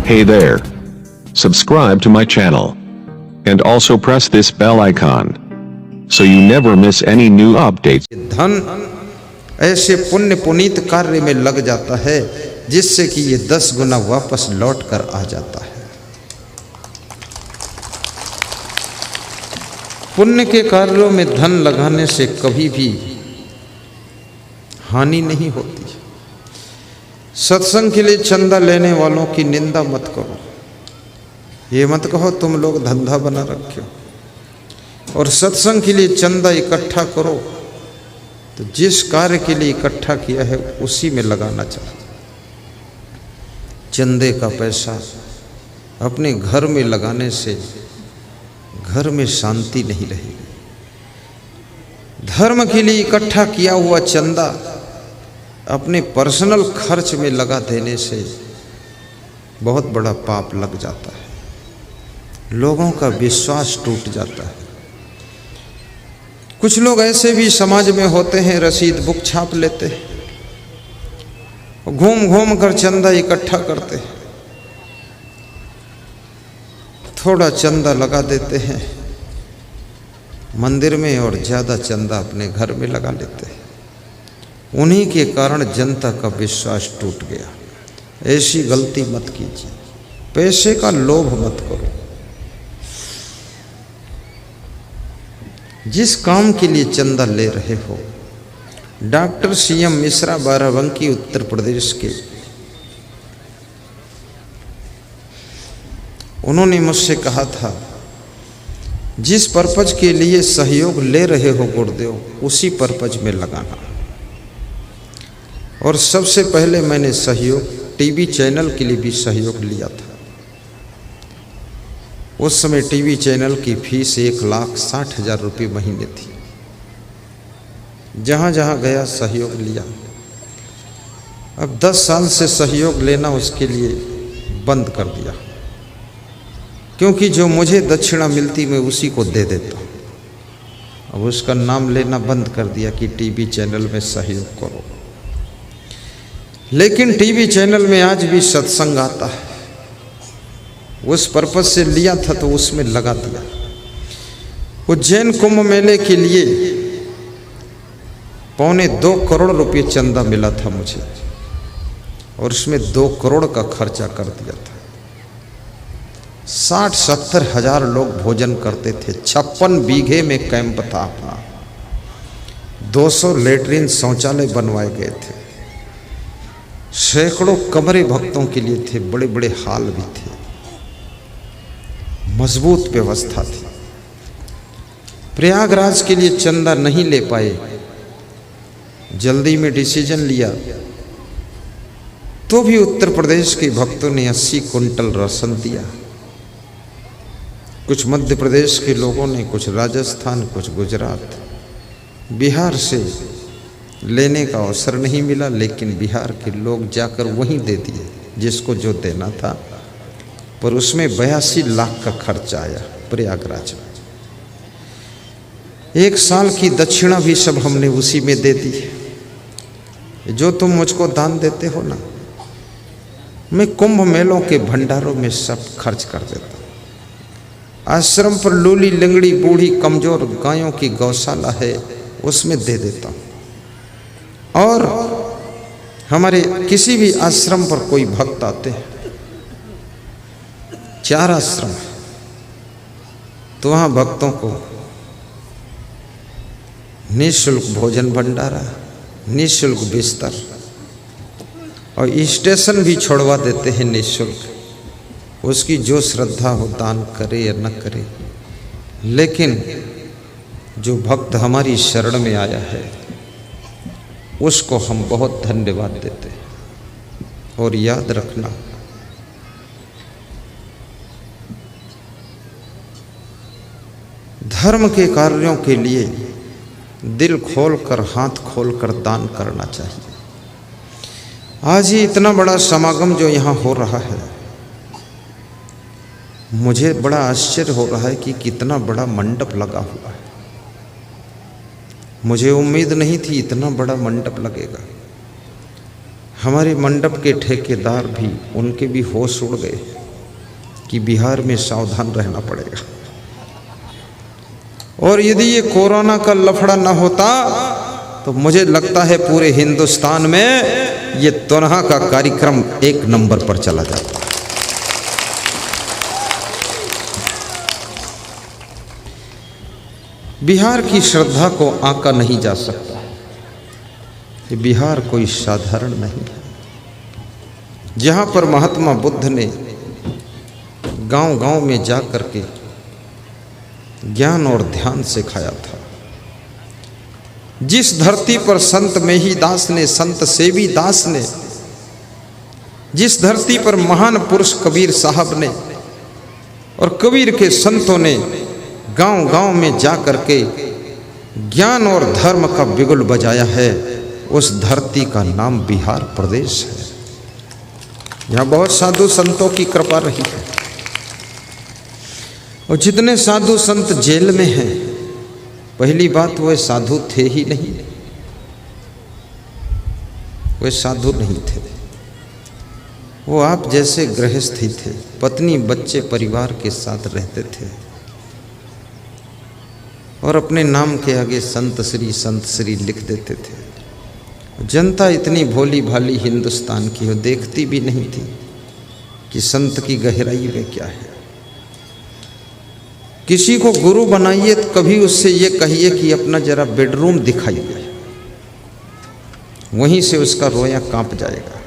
Hey there. Subscribe to my channel. And also press this bell icon. So you never miss any new updates. धन ऐसे पुण्य पुनीत कार्य में लग जाता है जिससे कि ये 10 गुना वापस लौट कर आ जाता है। पुण्य के कार्यों में धन लगाने से कभी भी हानि नहीं होती। सत्संग के लिए चंदा लेने वालों की निंदा मत करो। ये मत कहो तुम लोग धंधा बना रखे हो। और सत्संग के लिए चंदा इकट्ठा करो तो जिस कार्य के लिए इकट्ठा किया है उसी में लगाना चाहिए। चंदे का पैसा अपने घर में लगाने से घर में शांति नहीं रहेगी। धर्म के लिए इकट्ठा किया हुआ चंदा अपने पर्सनल खर्च में लगा देने से बहुत बड़ा पाप लग जाता है। लोगों का विश्वास टूट जाता है। कुछ लोग ऐसे भी समाज में होते हैं, रसीद बुक छाप लेते हैं, घूम घूम कर चंदा इकट्ठा करते हैं, थोड़ा चंदा लगा देते हैं मंदिर में और ज़्यादा चंदा अपने घर में लगा लेते हैं। उन्हीं के कारण जनता का विश्वास टूट गया। ऐसी गलती मत कीजिए। पैसे का लोभ मत करो। जिस काम के लिए चंदा ले रहे हो, डॉक्टर सीएम मिश्रा बाराबंकी उत्तर प्रदेश के, उन्होंने मुझसे कहा था जिस पर्पज के लिए सहयोग ले रहे हो गुरुदेव उसी पर्पज में लगाना। और सबसे पहले मैंने सहयोग टीवी चैनल के लिए भी सहयोग लिया था। उस समय टीवी चैनल की फीस 1,60,000 रुपये महीने थी। जहाँ जहाँ गया सहयोग लिया। अब 10 साल से सहयोग लेना उसके लिए बंद कर दिया, क्योंकि जो मुझे दक्षिणा मिलती मैं उसी को दे देता हूँ। अब उसका नाम लेना बंद कर दिया कि टीवी चैनल में सहयोग करो। लेकिन टीवी चैनल में आज भी सत्संग आता है। उस पर्पज से लिया था तो उसमें लगा दिया। उज्जैन कुंभ मेले के लिए 2.25 करोड़ रुपये चंदा मिला था मुझे, और उसमें 2 करोड़ का खर्चा कर दिया था। 60-70 हजार लोग भोजन करते थे। 56 बीघे में कैंप था अपना। 200 लेटरिन शौचालय बनवाए गए थे। सैकड़ों कमरे भक्तों के लिए थे। बड़े बड़े हाल भी थे। मजबूत व्यवस्था थी। प्रयागराज के लिए चंदा नहीं ले पाए, जल्दी में डिसीजन लिया तो भी उत्तर प्रदेश के भक्तों ने 80 कुंटल राशन दिया। कुछ मध्य प्रदेश के लोगों ने, कुछ राजस्थान, कुछ गुजरात, बिहार से लेने का अवसर नहीं मिला, लेकिन बिहार के लोग जाकर वहीं दे दिए जिसको जो देना था। पर उसमें 82 लाख का खर्चा आया प्रयागराज में। 1 साल की दक्षिणा भी सब हमने उसी में दे दी। जो तुम मुझको दान देते हो ना, मैं कुंभ मेलों के भंडारों में सब खर्च कर देता हूँ। आश्रम पर लूली लंगड़ी बूढ़ी कमजोर गायों की गौशाला है, उसमें दे देता हूँ। और हमारे किसी भी आश्रम पर कोई भक्त आते हैं, 4 आश्रम है, तो वहाँ भक्तों को निःशुल्क भोजन भंडारा, निःशुल्क बिस्तर, और स्टेशन भी छोड़वा देते हैं निःशुल्क। उसकी जो श्रद्धा हो दान करे या न करे, लेकिन जो भक्त हमारी शरण में आया है उसको हम बहुत धन्यवाद देते हैं। और याद रखना, धर्म के कार्यों के लिए दिल खोलकर, हाथ खोलकर दान करना चाहिए। आज ही इतना बड़ा समागम जो यहाँ हो रहा है, मुझे बड़ा आश्चर्य हो रहा है कि कितना बड़ा मंडप लगा हुआ है। मुझे उम्मीद नहीं थी इतना बड़ा मंडप लगेगा। हमारे मंडप के ठेकेदार भी, उनके भी होश उड़ गए। कि बिहार में सावधान रहना पड़ेगा। और यदि ये कोरोना का लफड़ा न होता तो मुझे लगता है पूरे हिंदुस्तान में ये तोनहा का कार्यक्रम 1 नंबर पर चला जाता। बिहार की श्रद्धा को आंका नहीं जा सकता। ये बिहार कोई साधारण नहीं है। जहाँ पर महात्मा बुद्ध ने गांव-गांव में जा कर के ज्ञान और ध्यान सिखाया था, जिस धरती पर संत मेही दास ने, संत सेवी दास ने, जिस धरती पर महान पुरुष कबीर साहब ने और कबीर के संतों ने गांव-गांव में जा कर के ज्ञान और धर्म का बिगुल बजाया है, उस धरती का नाम बिहार प्रदेश है। यहाँ बहुत साधु संतों की कृपा रही है। और जितने साधु संत जेल में हैं, पहली बात वो साधु थे ही नहीं, वे साधु नहीं थे। वो आप जैसे गृहस्थ ही थे, पत्नी बच्चे परिवार के साथ रहते थे और अपने नाम के आगे संत श्री लिख देते थे। जनता इतनी भोली भाली हिंदुस्तान की हो, देखती भी नहीं थी कि संत की गहराई में क्या है। किसी को गुरु बनाइए तो कभी उससे ये कहिए कि अपना जरा बेडरूम दिखाइए, वहीं से उसका रोया कांप जाएगा।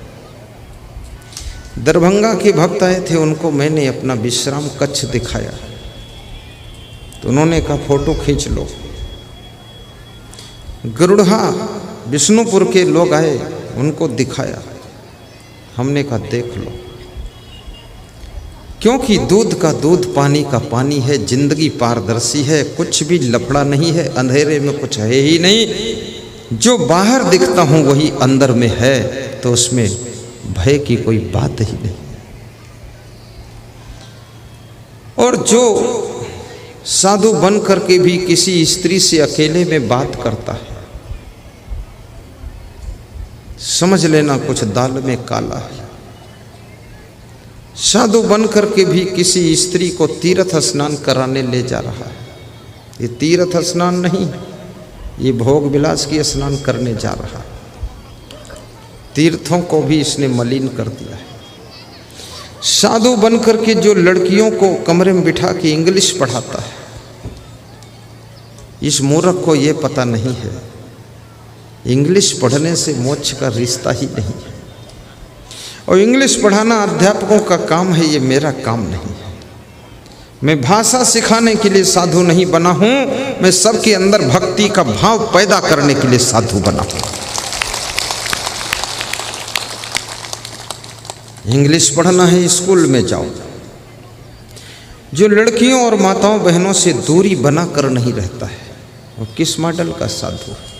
दरभंगा के भक्त आए थे, उनको मैंने अपना विश्राम कक्ष दिखाया तो उन्होंने कहा फोटो खींच लो। गरुड़हा विष्णुपुर के लोग आए, उनको दिखाया, हमने कहा देख लो, क्योंकि दूध का दूध पानी का पानी है, जिंदगी पारदर्शी है, कुछ भी लफड़ा नहीं है, अंधेरे में कुछ है ही नहीं। जो बाहर दिखता हूं वही अंदर में है, तो उसमें भय की कोई बात ही नहीं। और जो साधु बन करके भी किसी स्त्री से अकेले में बात करता है, समझ लेना कुछ दाल में काला है। साधु बन करके भी किसी स्त्री को तीर्थ स्नान कराने ले जा रहा है, ये तीर्थ स्नान नहीं, ये भोग विलास की स्नान करने जा रहा है। तीर्थों को भी इसने मलिन कर दिया है। साधु बन करके जो लड़कियों को कमरे में बिठा के इंग्लिश पढ़ाता है, इस मूर्ख को ये पता नहीं है इंग्लिश पढ़ने से मोक्ष का रिश्ता ही नहीं है। और इंग्लिश पढ़ाना अध्यापकों का काम है, ये मेरा काम नहीं है। मैं भाषा सिखाने के लिए साधु नहीं बना हूं, मैं सबके अंदर भक्ति का भाव पैदा करने के लिए साधु बना हूं। इंग्लिश पढ़ना है, स्कूल में जाओ। जो लड़कियों और माताओं बहनों से दूरी बना कर नहीं रहता है, वो किस मॉडल का साधु है?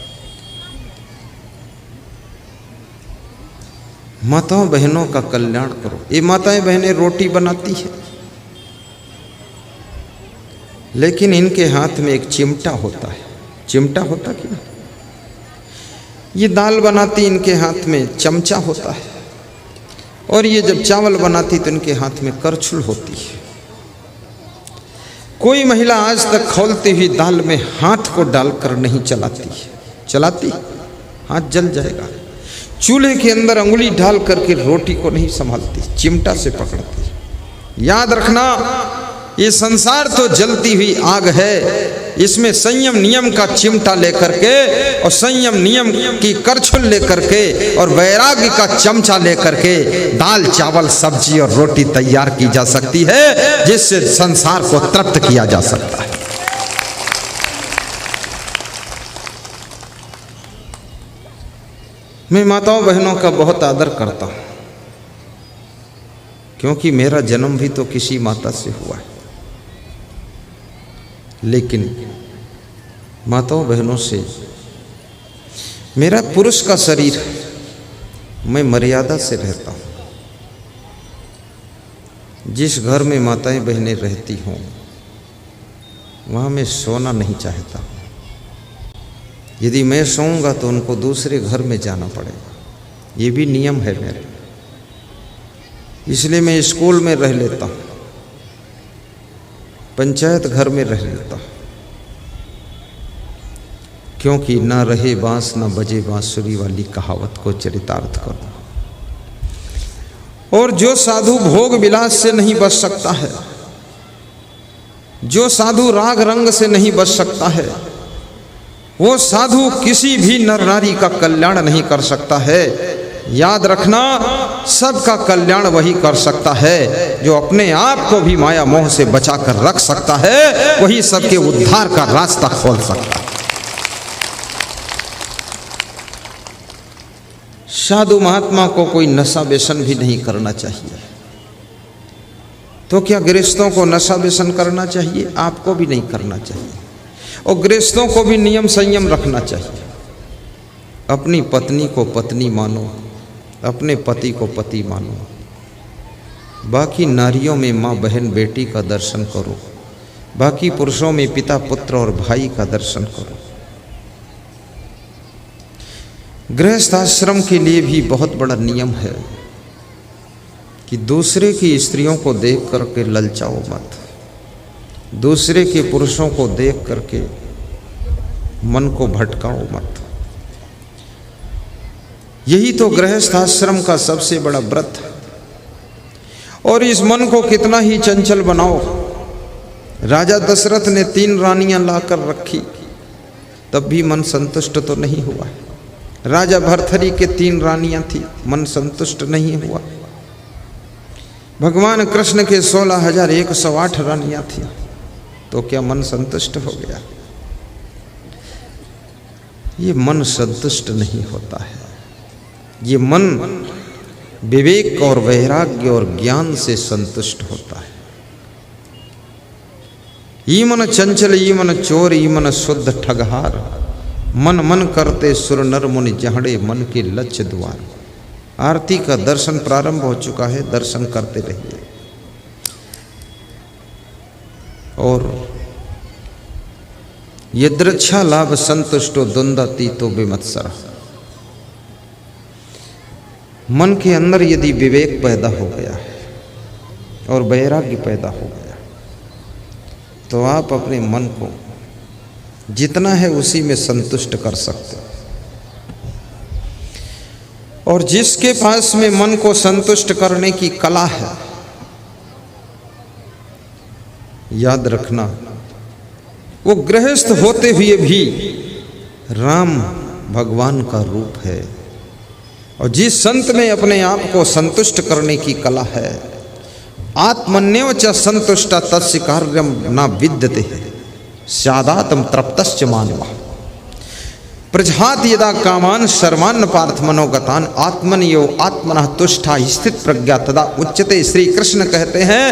माताओं बहनों का कल्याण करो। ये माताएं बहनें रोटी बनाती है, लेकिन इनके हाथ में एक चिमटा होता है। चिमटा होता कि नहीं? ये दाल बनाती, इनके हाथ में चमचा होता है, और ये जब चावल बनाती तो इनके हाथ में करछुल होती है। कोई महिला आज तक खौलती हुई दाल में हाथ को डालकर नहीं चलाती है। चलाती, हाथ जल जाएगा। चूल्हे के अंदर अंगुली डाल करके रोटी को नहीं संभालती, चिमटा से पकड़ती। याद रखना, ये संसार तो जलती हुई आग है, इसमें संयम नियम का चिमटा लेकर के और संयम नियम की करछुल लेकर के और वैराग्य का चमचा लेकर के दाल चावल सब्जी और रोटी तैयार की जा सकती है, जिससे संसार को तृप्त किया जा सकता है। मैं माताओं बहनों का बहुत आदर करता हूँ, क्योंकि मेरा जन्म भी तो किसी माता से हुआ है। लेकिन माताओं बहनों से मेरा पुरुष का शरीर है, मैं मर्यादा से रहता हूँ। जिस घर में माताएं बहनें रहती हों वहाँ मैं सोना नहीं चाहता। यदि मैं सोऊंगा तो उनको दूसरे घर में जाना पड़ेगा, ये भी नियम है मेरे। इसलिए मैं स्कूल में रह लेता हूँ, पंचायत घर में रह लेता, क्योंकि ना रहे बांस ना बजे बांसुरी वाली कहावत को चरितार्थ करो। और जो साधु भोग विलास से नहीं बच सकता है, जो साधु राग रंग से नहीं बच सकता है, वो साधु किसी भी नर नारी का कल्याण नहीं कर सकता है। याद रखना, सबका कल्याण वही कर सकता है जो अपने आप को भी माया मोह से बचा कर रख सकता है, वही सबके उद्धार का रास्ता खोल सकता है। साधु महात्मा को कोई नशा व्यसन भी नहीं करना चाहिए। तो क्या गृहस्थों को नशा व्यसन करना चाहिए? आपको भी नहीं करना चाहिए। और गृहस्थों को भी नियम संयम रखना चाहिए। अपनी पत्नी को पत्नी मानो, अपने पति को पति मानो। बाकी नारियों में माँ बहन बेटी का दर्शन करो, बाकी पुरुषों में पिता पुत्र और भाई का दर्शन करो। गृहस्थ आश्रम के लिए भी बहुत बड़ा नियम है कि दूसरे की स्त्रियों को देख करके ललचाओ मत, दूसरे के पुरुषों को देख करके मन को भटकाओ मत। यही तो गृहस्थ आश्रम का सबसे बड़ा व्रत है। और इस मन को कितना ही चंचल बनाओ। राजा दशरथ ने 3 रानियां लाकर रखी, तब भी मन संतुष्ट तो नहीं हुआ। राजा भर्तृहरि के 3 रानियां थी, मन संतुष्ट नहीं हुआ। भगवान कृष्ण के 16,108 रानियां थी, तो क्या मन संतुष्ट हो गया? ये मन संतुष्ट नहीं होता है। ये मन विवेक और वैराग्य और ज्ञान से संतुष्ट होता है। ई मन चंचल ई मन चोर ई मन शुद्ध ठगहार, मन मन करते सुर नर मुनि जहड़े मन के लक्ष्य द्वार। आरती का दर्शन प्रारंभ हो चुका है, दर्शन करते रहिए। और यदृच्छा लाभ संतुष्टो द्वंद्वती तो विमत्सर। मन के अंदर यदि विवेक पैदा हो गया है और वैराग्य पैदा हो गया, तो आप अपने मन को जितना है उसी में संतुष्ट कर सकते हो। और जिसके पास में मन को संतुष्ट करने की कला है, याद रखना, वो गृहस्थ होते हुए भी राम भगवान का रूप है। और जिस संत में अपने आप को संतुष्ट करने की कला है, आत्मन्यव च संतुष्टा तस्य कार्यम न विद्यते स्यादात्म तृप्तश्च मानवः। प्रजहात यदा कामान सर्वान्न पार्थ मनोगतान आत्मनियो आत्मनः तुष्टा स्थित प्रज्ञा तदा उच्यते। श्री कृष्ण कहते हैं,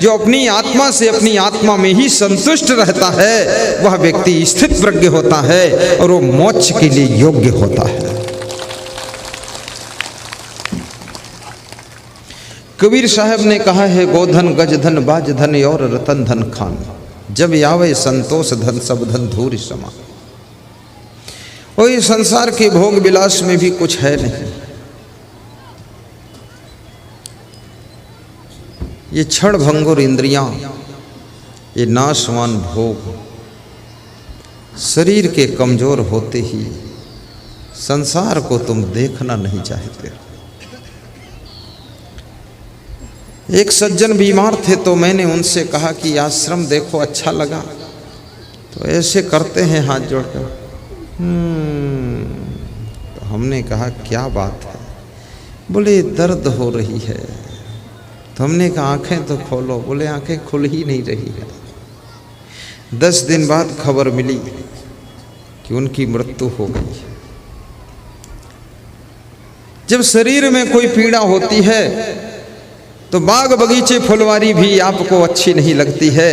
जो अपनी आत्मा से अपनी आत्मा में ही संतुष्ट रहता है, वह व्यक्ति स्थित प्रज्ञ होता है और वो मोक्ष के लिए योग्य होता है। कबीर साहब ने कहा है, गोधन गज धन बाज धन और रतन धन खान, जब यावे संतोष धन सब धन धूरि समा। और ये संसार के भोग विलास में भी कुछ है नहीं। ये क्षण भंगुर इंद्रियां, ये नाशवान भोग शरीर के कमजोर होते ही संसार को तुम देखना नहीं चाहते। एक सज्जन बीमार थे, तो मैंने उनसे कहा कि आश्रम देखो, अच्छा लगा? तो ऐसे करते हैं हाथ जोड़कर। तो हमने कहा क्या बात है? बोले दर्द हो रही है। तो हमने कहा आंखें तो खोलो। बोले आंखें खुल ही नहीं रही है। 10 दिन बाद खबर मिली कि उनकी मृत्यु हो गई। जब शरीर में कोई पीड़ा होती है तो बाग बगीचे फुलवारी भी आपको अच्छी नहीं लगती है।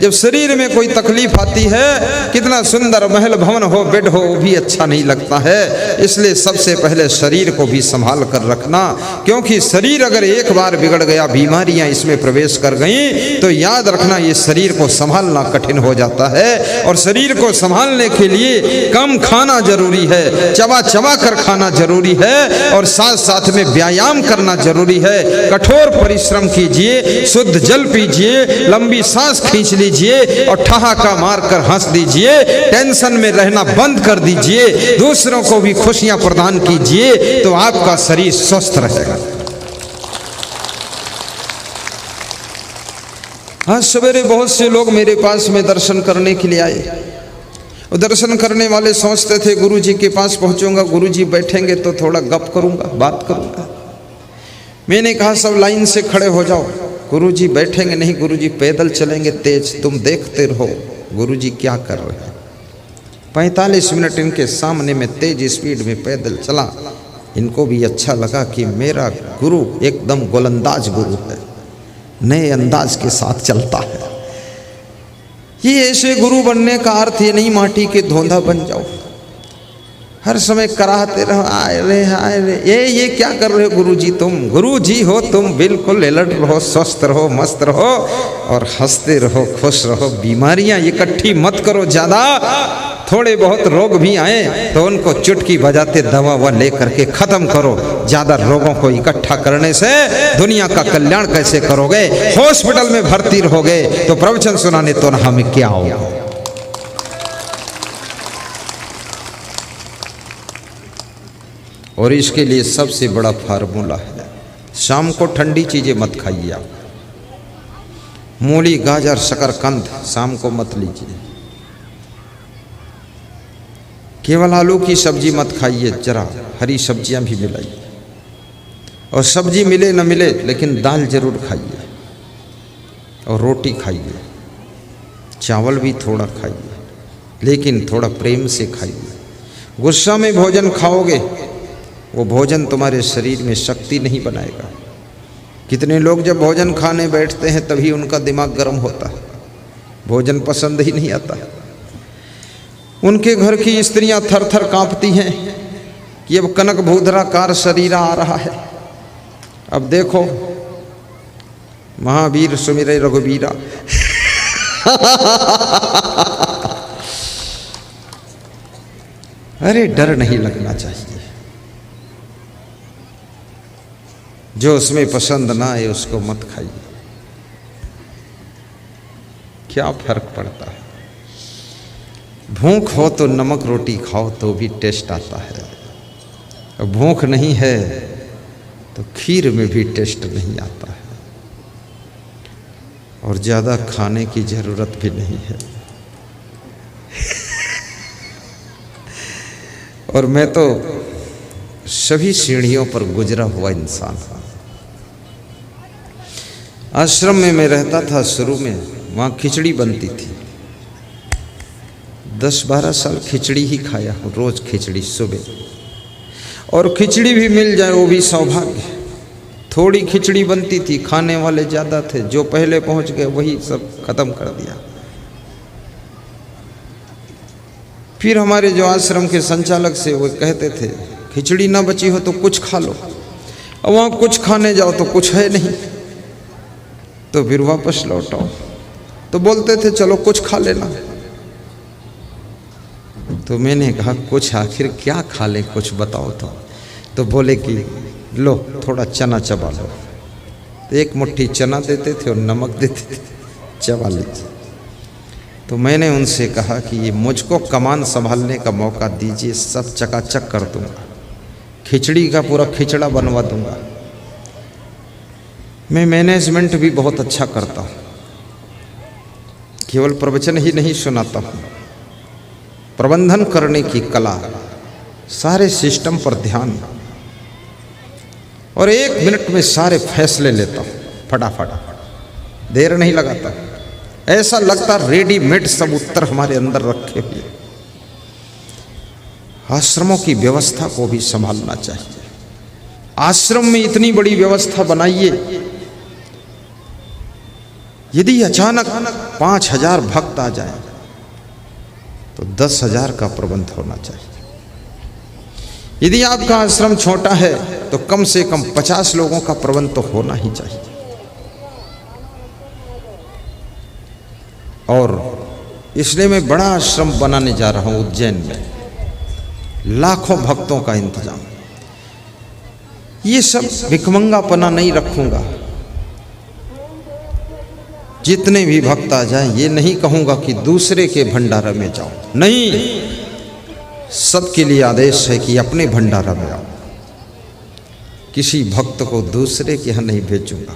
जब शरीर में कोई तकलीफ आती है, कितना सुंदर महल भवन हो, बेड हो, वो भी अच्छा नहीं लगता है। इसलिए सबसे पहले शरीर को भी संभाल कर रखना, क्योंकि शरीर अगर एक बार बिगड़ गया, बीमारियां इसमें प्रवेश कर गई, तो याद रखना ये शरीर को संभालना कठिन हो जाता है। और शरीर को संभालने के लिए कम खाना जरूरी है, चबा चबा कर खाना जरूरी है, और साथ साथ में व्यायाम करना जरूरी है। कठोर परिश्रम कीजिए, शुद्ध जल पीजिए, लंबी सांस खींच लीजिए और ठहाका मारकर हंस दीजिए। टेंशन में रहना बंद कर दीजिए, दूसरों को भी खुशियां प्रदान कीजिए, तो आपका शरीर स्वस्थ रहेगा। आज सवेरे बहुत से लोग मेरे पास में दर्शन करने के लिए आए। दर्शन करने वाले सोचते थे गुरुजी के पास पहुंचूंगा, गुरुजी बैठेंगे तो थोड़ा गप करूंगा, बात करूंगा। मैंने कहा सब लाइन से खड़े हो जाओ, गुरुजी बैठेंगे नहीं, गुरुजी पैदल चलेंगे तेज, तुम देखते रहो गुरुजी क्या कर रहे हैं। 45 मिनट इनके सामने में तेज स्पीड में पैदल चला। इनको भी अच्छा लगा कि मेरा गुरु एकदम गोलंदाज गुरु है, नए अंदाज के साथ चलता है। ये ऐसे गुरु बनने का अर्थ ये नहीं माटी के धोंधा बन जाओ, हर समय कराहते रहो, आए रे ये क्या कर रहे हो गुरुजी, तुम गुरुजी हो, तुम बिल्कुल अलर्ट रहो, स्वस्थ रहो, मस्त रहो और हंसते रहो, खुश रहो। बीमारियां इकट्ठी मत करो ज्यादा, थोड़े बहुत रोग भी आए तो उनको चुटकी बजाते दवा वा लेकर के खत्म करो। ज्यादा रोगों को इकट्ठा करने से दुनिया का कल्याण कैसे करोगे? हॉस्पिटल में भर्ती रहोगे तो प्रवचन सुनाने तो हमें क्या होगा। और इसके लिए सबसे बड़ा फार्मूला है, शाम को ठंडी चीजें मत खाइए आप। मूली, गाजर, शकरकंद शाम को मत लीजिए। केवल आलू की सब्जी मत खाइए, जरा हरी सब्जियां भी मिलाइए। और सब्जी मिले न मिले लेकिन दाल जरूर खाइए और रोटी खाइए, चावल भी थोड़ा खाइए, लेकिन थोड़ा प्रेम से खाइए। गुस्सा में भोजन खाओगे वो भोजन तुम्हारे शरीर में शक्ति नहीं बनाएगा। कितने लोग जब भोजन खाने बैठते हैं तभी उनका दिमाग गर्म होता है, भोजन पसंद ही नहीं आता। उनके घर की स्त्रियां थर थर कांपती हैं कि अब कनक भूधराकार शरीर आ रहा है। अब देखो महावीर सुमिरै रघुबीरा अरे डर नहीं लगना चाहिए, जो उसमें पसंद ना आए उसको मत खाइए, क्या फर्क पड़ता है। भूख हो तो नमक रोटी खाओ तो भी टेस्ट आता है, भूख नहीं है तो खीर में भी टेस्ट नहीं आता है, और ज़्यादा खाने की ज़रूरत भी नहीं है। और मैं तो सभी सीढ़ियों पर गुजरा हुआ इंसान हूँ। आश्रम में मैं रहता था शुरू में, वहाँ खिचड़ी बनती थी। 10-12 साल खिचड़ी ही खाया हूँ, रोज खिचड़ी सुबह। और खिचड़ी भी मिल जाए वो भी सौभाग्य। थोड़ी खिचड़ी बनती थी, खाने वाले ज़्यादा थे, जो पहले पहुँच गए वही सब खत्म कर दिया। फिर हमारे जो आश्रम के संचालक से वो कहते थे खिचड़ी ना बची हो तो कुछ खा लो, और वहाँ कुछ खाने जाओ तो कुछ है नहीं, तो फिर वापस लौटाओ। तो बोलते थे चलो कुछ खा लेना। तो मैंने कहा कुछ आखिर क्या खा लें, कुछ बताओ। तो बोले कि लो थोड़ा चना चबा लो। तो एक मुट्ठी चना देते थे और नमक देते थे, चबा लीजिए। तो मैंने उनसे कहा कि ये मुझको कमान संभालने का मौका दीजिए, सब चकाचक कर दूंगा, खिचड़ी का पूरा खिचड़ा बनवा दूंगा। मैं मैनेजमेंट भी बहुत अच्छा करता हूँ, केवल प्रवचन ही नहीं सुनाता हूँ, प्रबंधन करने की कला, सारे सिस्टम पर ध्यान, और 1 मिनट में सारे फैसले लेता हूँ फटाफट, देर नहीं लगाता। ऐसा लगता रेडीमेड सब उत्तर हमारे अंदर रखे हुए। आश्रमों की व्यवस्था को भी संभालना चाहिए। आश्रम में इतनी बड़ी व्यवस्था बनाइए, यदि अचानक 5000 भक्त आ जाए तो 10,000 का प्रबंध होना चाहिए। यदि आपका आश्रम छोटा है तो कम से कम 50 लोगों का प्रबंध तो होना ही चाहिए। और इसलिए मैं बड़ा आश्रम बनाने जा रहा हूं उज्जैन में, लाखों भक्तों का इंतजाम। ये सब भिखमंगापना नहीं रखूंगा, जितने भी भक्त आ जाएं, ये नहीं कहूँगा कि दूसरे के भंडारा में जाओ, नहीं, सबके लिए आदेश है कि अपने भंडारा में आओ। किसी भक्त को दूसरे के यहाँ नहीं भेजूंगा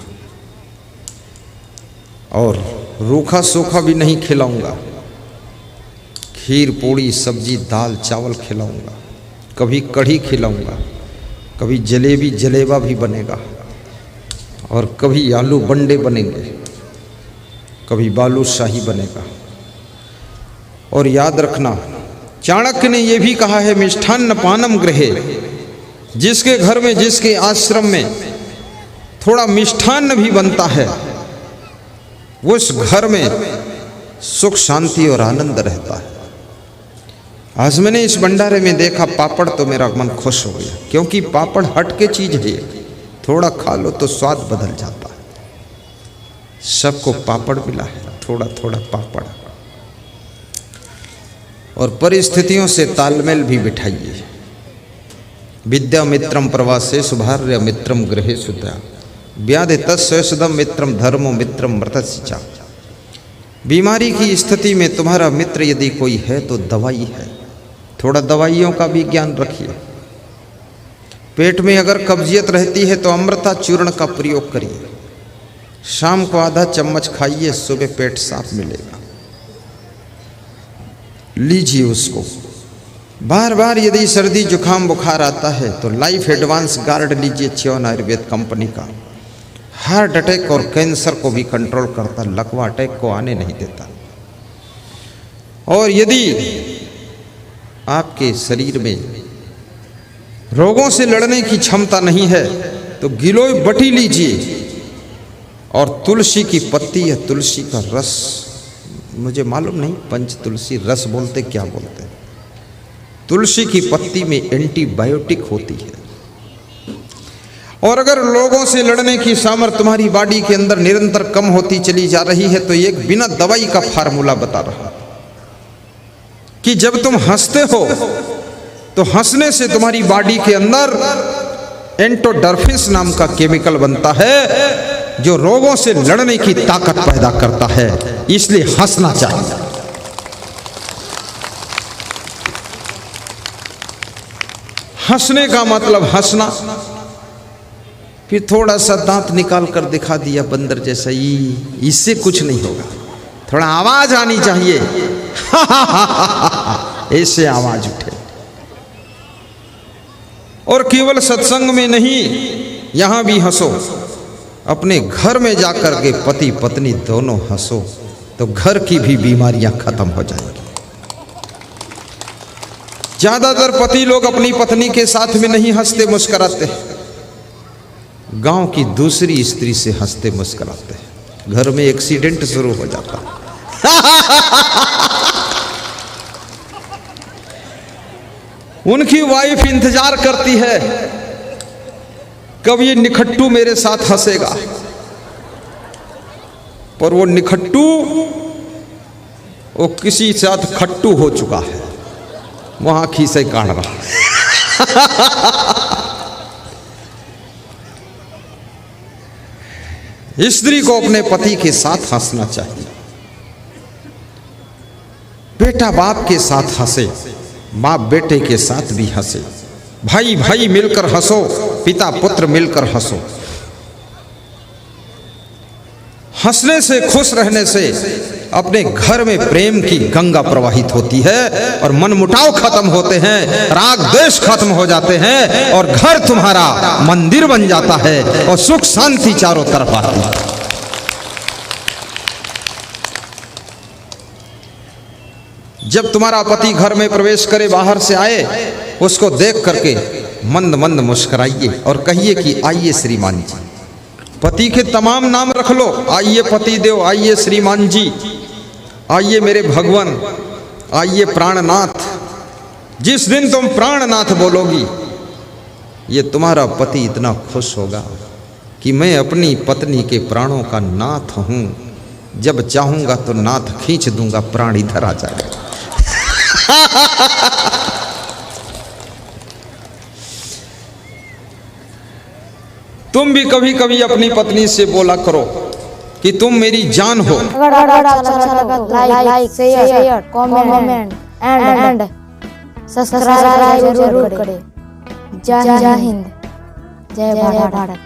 और रूखा सूखा भी नहीं खिलाऊंगा। खीर पूड़ी सब्जी दाल चावल खिलाऊंगा, कभी कढ़ी खिलाऊंगा, कभी जलेबी जलेबा भी बनेगा और कभी आलू बंडे बनेंगे, कभी बालूशाही बनेगा। और याद रखना, चाणक्य ने यह भी कहा है, मिष्ठान्न पानम गृहे, जिसके घर में जिसके आश्रम में थोड़ा मिष्ठान्न भी बनता है, उस घर में सुख शांति और आनंद रहता है। आज मैंने इस भंडारे में देखा पापड़ तो मेरा मन खुश हो गया, क्योंकि पापड़ हट के चीज है, थोड़ा खा लो तो स्वाद बदल जाता है। सबको पापड़ मिला है, थोड़ा थोड़ा पापड़। और परिस्थितियों से तालमेल भी बिठाइए। विद्या मित्रम प्रवासे सुभार्य मित्रम गृहे सुधा व्याधि तत्सदम मित्रम धर्मो मित्रम मृतस्या। बीमारी की स्थिति में तुम्हारा मित्र यदि कोई है तो दवाई है, थोड़ा दवाइयों का भी ज्ञान रखिए। पेट में अगर कब्जियत रहती है तो अमृता चूर्ण का प्रयोग करिए, शाम को आधा चम्मच खाइए, सुबह पेट साफ मिलेगा, लीजिए उसको। बार बार यदि सर्दी जुकाम बुखार आता है तो लाइफ एडवांस गार्ड लीजिए, च्योन आयुर्वेद कंपनी का। हार्ट अटैक और कैंसर को भी कंट्रोल करता, लकवा अटैक को आने नहीं देता। और यदि आपके शरीर में रोगों से लड़ने की क्षमता नहीं है तो गिलोय बटी लीजिए और तुलसी की पत्ती या तुलसी का रस, मुझे मालूम नहीं पंच तुलसी रस बोलते क्या बोलते हैं, तुलसी की पत्ती में एंटीबायोटिक होती है। और अगर लोगों से लड़ने की सामर्थ्य तुम्हारी बॉडी के अंदर निरंतर कम होती चली जा रही है तो एक बिना दवाई का फार्मूला बता रहा कि जब तुम हंसते हो तो हंसने से तुम्हारी बॉडी के अंदर एंटोडर्फिस नाम का केमिकल बनता है जो रोगों से लड़ने की ताकत पैदा करता है, इसलिए हंसना चाहिए। हंसने का मतलब हंसना, फिर थोड़ा सा दांत निकाल कर दिखा दिया बंदर जैसा, इससे कुछ नहीं होगा। थोड़ा आवाज आनी चाहिए, ऐसे आवाज उठे। और केवल सत्संग में नहीं, यहां भी हंसो। अपने घर में जाकर के पति पत्नी दोनों हंसो तो घर की भी बीमारियां खत्म हो जाएंगी। ज्यादातर पति लोग अपनी पत्नी के साथ में नहीं हंसते मुस्कुराते, गांव की दूसरी स्त्री से हंसते मुस्कुराते हैं, घर में एक्सीडेंट शुरू हो जाता है। उनकी वाइफ इंतजार करती है कब ये निखट्टू मेरे साथ हंसेगा, पर वो निखट्टू वो किसी साथ खट्टू हो चुका है, वहां खीसे काट रहा। स्त्री को अपने पति के साथ हंसना चाहिए। बेटा बाप के साथ हंसे, बाप बेटे के साथ भी हंसे, भाई भाई मिलकर हंसो, पिता पुत्र मिलकर हंसो। हंसने से, खुश रहने से अपने घर में प्रेम की गंगा प्रवाहित होती है और मनमुटाव खत्म होते हैं, राग द्वेष खत्म हो जाते हैं और घर तुम्हारा मंदिर बन जाता है और सुख शांति चारों तरफ आती है। जब तुम्हारा पति घर में प्रवेश करे, बाहर से आए, उसको देख करके मंद मंद मुस्कुराइए और कहिए कि आइए श्रीमान जी। पति के तमाम नाम रख लो, आइए पति देव, आइए श्रीमान जी, आइए मेरे भगवान, आइए प्राणनाथ। जिस दिन तुम प्राणनाथ बोलोगी, ये तुम्हारा पति इतना खुश होगा कि मैं अपनी पत्नी के प्राणों का नाथ हूं, जब चाहूंगा तो नाथ खींच दूंगा, प्राण इधर आ जाएगा। तुम भी कभी कभी अपनी पत्नी से बोला करो कि तुम मेरी जान हो। अगर अच्छा लगा तो like share comment and subscribe जरूर करें। जय हिंद, जय भारत।